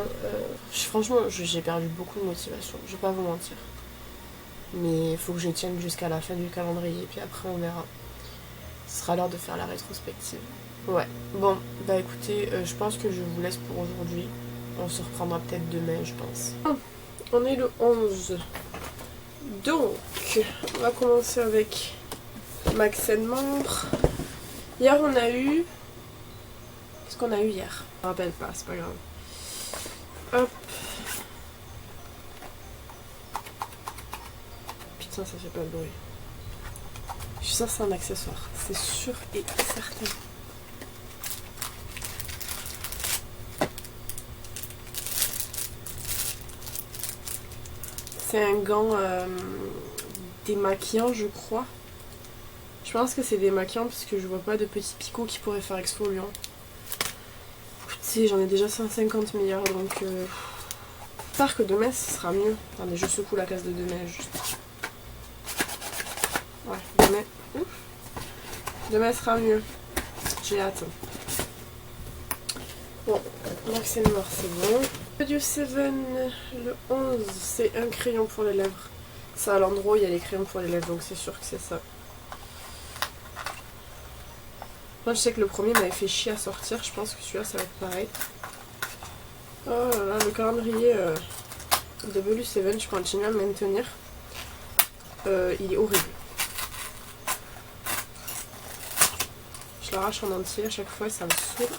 Franchement, j'ai perdu beaucoup de motivation, je vais pas vous mentir. Mais il faut que je tienne jusqu'à la fin du calendrier, puis après, on verra. Ce sera l'heure de faire la rétrospective. Ouais, bon, bah écoutez, je pense que je vous laisse pour aujourd'hui. On se reprendra peut-être demain, je pense. On est le 11. Donc, on va commencer avec Max & More. Hier, on a eu... Qu'est-ce qu'on a eu hier? Je me rappelle pas, c'est pas grave. Hop. Putain, ça fait pas de bruit. Je suis sûre que c'est un accessoire. C'est sûr et certain. C'est un gant démaquillant, je crois. Je pense que c'est démaquillant parce que je vois pas de petits picots qui pourraient faire exfoliant. Si, j'en ai déjà 150 milliards, donc j'espère que demain ce sera mieux. Attendez, je secoue la case de demain juste. Ouais, demain sera mieux. J'ai hâte. Bon, Max & More c'est bon. W7, le 11, c'est un crayon pour les lèvres. Ça, à l'endroit, il y a les crayons pour les lèvres, donc c'est sûr que c'est ça. Moi, je sais que le premier m'avait fait chier à sortir. Je pense que celui-là, ça va être pareil. Oh là là, le calendrier W7, je continue à le maintenir. Il est horrible. Je l'arrache en entier à chaque fois et ça me saoule.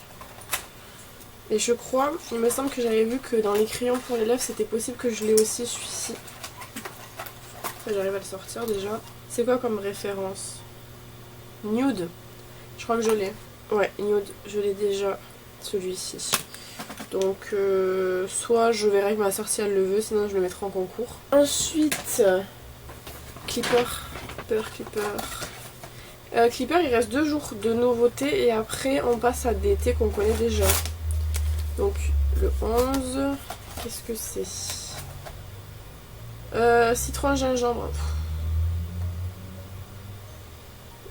Et je crois, il me semble que j'avais vu que dans les crayons pour les lèvres, c'était possible que je l'ai aussi celui-ci. Enfin, j'arrive à le sortir déjà. C'est quoi comme référence? Nude. Je crois que je l'ai. Ouais, nude, je l'ai déjà. Celui-ci. Donc, soit je verrai que ma soeur si elle le veut, sinon je le mettrai en concours. Ensuite, Clipper. Clipper, il reste 2 jours de nouveauté et après on passe à des thés qu'on connaît déjà. Donc, le 11, qu'est-ce que c'est? Citron gingembre.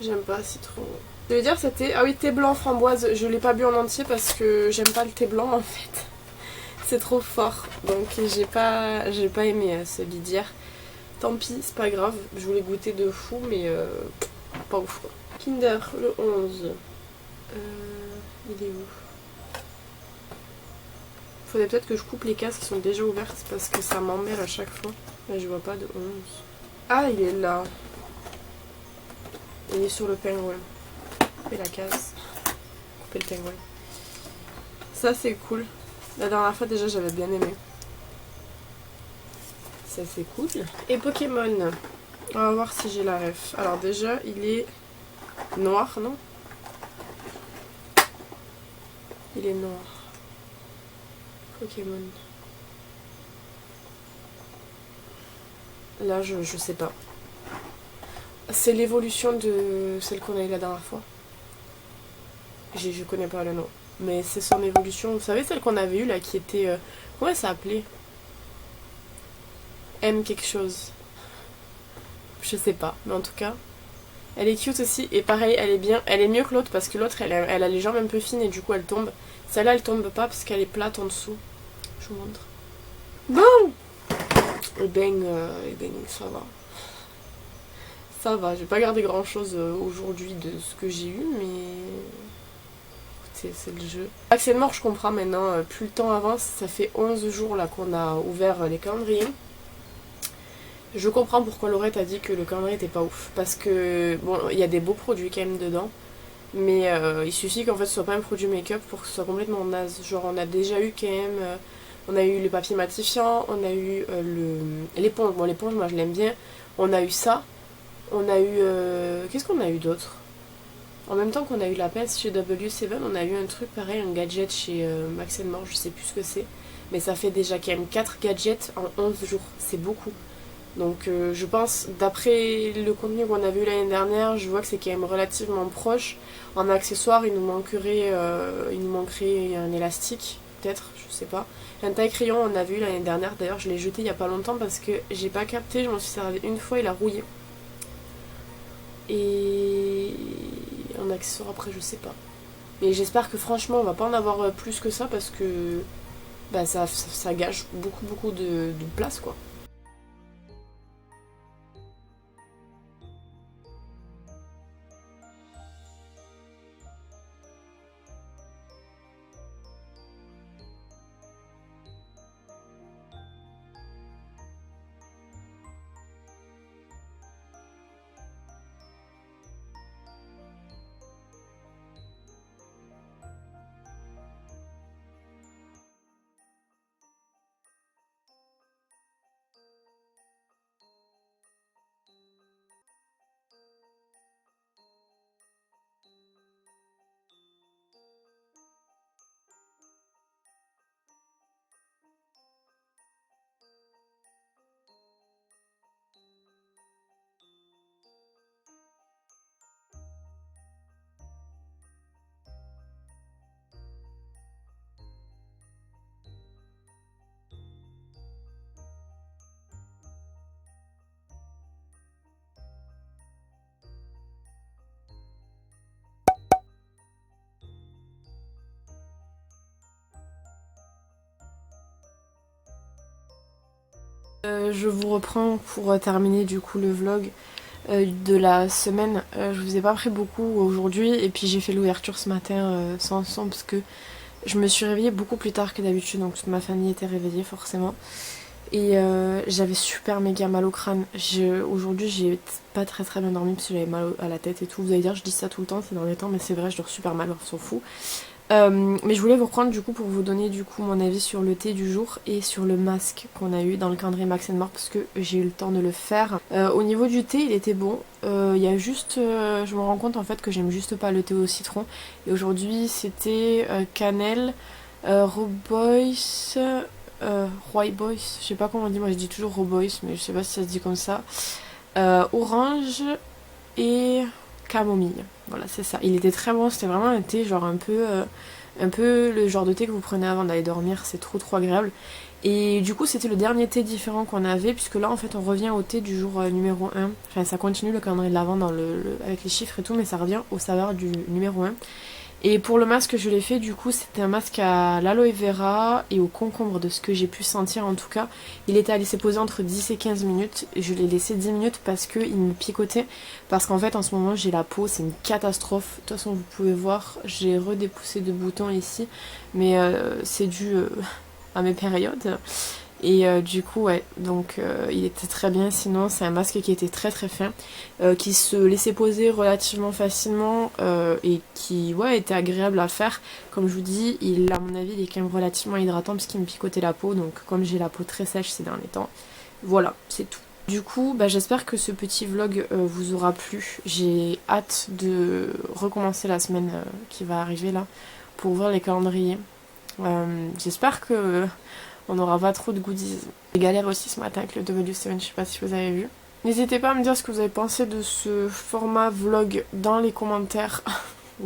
J'aime pas citron. Je vais dire c'était... Ah oui, thé blanc framboise. Je l'ai pas bu en entier parce que j'aime pas le thé blanc en fait. C'est trop fort. Donc j'ai pas aimé celui d'hier. Tant pis, c'est pas grave. Je voulais goûter de fou mais pas ouf quoi. Kinder, le 11. Il est où? Faudrait peut-être que je coupe les cases qui sont déjà ouvertes parce que ça m'emmerde à chaque fois. Là je vois pas de 11. Ah il est là. Il est sur le pingouin. Couper la case. Couper le pingouin. Ça c'est cool. La dernière fois déjà j'avais bien aimé. Ça c'est cool. Et Pokémon. On va voir si j'ai la ref. Alors déjà il est noir, non? Il est noir. Pokémon. Là je sais pas. C'est l'évolution de celle qu'on a eu la dernière fois. Je connais pas le nom. Mais c'est son évolution. Vous savez celle qu'on avait eue là qui était... comment elle s'appelait? M quelque chose. Je sais pas. Mais en tout cas, elle est cute aussi. Et pareil, elle est bien. Elle est mieux que l'autre parce que l'autre elle a les jambes un peu fines et du coup elle tombe. Celle-là elle tombe pas parce qu'elle est plate en dessous. Je vous montre. Bon. Et ben ça va. Ça va, j'ai pas gardé grand chose aujourd'hui de ce que j'ai eu, mais écoutez, c'est le jeu. Accès de mort, je comprends maintenant, plus le temps avance, ça fait 11 jours là qu'on a ouvert les calendriers. Je comprends pourquoi Laurette a dit que le calendrier était pas ouf, parce que bon, il y a des beaux produits quand même dedans, mais il suffit qu'en fait ce soit pas un produit make-up pour que ce soit complètement naze. Genre on a déjà eu quand même, on a eu le papier matifiant, on a eu l'éponge, bon l'éponge moi je l'aime bien, on a eu ça. On a eu... qu'est-ce qu'on a eu d'autre? En même temps qu'on a eu la pince chez W7, on a eu un truc pareil, un gadget chez Max & More, je sais plus ce que c'est. Mais ça fait déjà quand même 4 gadgets en 11 jours, c'est beaucoup. Donc je pense, d'après le contenu qu'on a vu l'année dernière, je vois que c'est quand même relativement proche. En accessoire, il nous manquerait un élastique, peut-être, je sais pas. Un taille-crayon, on a vu l'année dernière, d'ailleurs je l'ai jeté il y a pas longtemps parce que j'ai pas capté, je m'en suis servi une fois, il a rouillé. Et en accessoire après je sais pas. Mais j'espère que franchement on va pas en avoir plus que ça parce que bah, ça gâche beaucoup de place quoi. Je vous reprends pour terminer du coup le vlog de la semaine. Je vous ai pas pris beaucoup aujourd'hui et puis j'ai fait l'ouverture ce matin sans son parce que je me suis réveillée beaucoup plus tard que d'habitude, donc toute ma famille était réveillée forcément. Et j'avais super méga mal au crâne. Aujourd'hui j'ai pas très bien dormi parce que j'avais mal à la tête et tout. Vous allez dire je dis ça tout le temps ces derniers temps, mais c'est vrai, je dors super mal, on s'en fout. Mais je voulais vous reprendre du coup pour vous donner du coup mon avis sur le thé du jour et sur le masque qu'on a eu dans le calendrier Max More parce que j'ai eu le temps de le faire. Au niveau du thé, il était bon. Il y a juste, je me rends compte en fait que j'aime juste pas le thé au citron. Et aujourd'hui c'était cannelle, Robois, Roybois, je sais pas comment on dit, moi je dis toujours Robois mais je sais pas si ça se dit comme ça. Orange et camomille. Voilà, c'est ça. Il était très bon, c'était vraiment un thé genre un peu le genre de thé que vous prenez avant d'aller dormir, c'est trop agréable. Et du coup, c'était le dernier thé différent qu'on avait, puisque là en fait on revient au thé du jour numéro 1. Enfin, ça continue le calendrier de l'avant avec les chiffres et tout, mais ça revient au saveur du numéro 1. Et pour le masque que je l'ai fait, du coup, c'était un masque à l'aloe vera et au concombre, de ce que j'ai pu sentir en tout cas. Il était à laisser poser entre 10 et 15 minutes. Je l'ai laissé 10 minutes parce qu'il me picotait. Parce qu'en fait, en ce moment, j'ai la peau, c'est une catastrophe. De toute façon, vous pouvez voir, j'ai redépoussé de boutons ici. Mais c'est dû à mes périodes. Et du coup, ouais, donc il était très bien. Sinon, c'est un masque qui était très fin, qui se laissait poser relativement facilement et qui, ouais, était agréable à faire. Comme je vous dis, à mon avis, il est quand même relativement hydratant parce qu'il me picotait la peau. Donc, comme j'ai la peau très sèche ces derniers temps, voilà, c'est tout. Du coup, bah, j'espère que ce petit vlog vous aura plu. J'ai hâte de recommencer la semaine qui va arriver là pour ouvrir les calendriers. J'espère que on n'aura pas trop de goodies. J'ai galéré aussi ce matin avec le W7, je sais pas si vous avez vu. N'hésitez pas à me dire ce que vous avez pensé de ce format vlog dans les commentaires,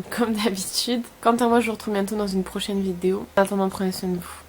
comme d'habitude. Quant à moi, je vous retrouve bientôt dans une prochaine vidéo. En attendant, prenez soin de vous.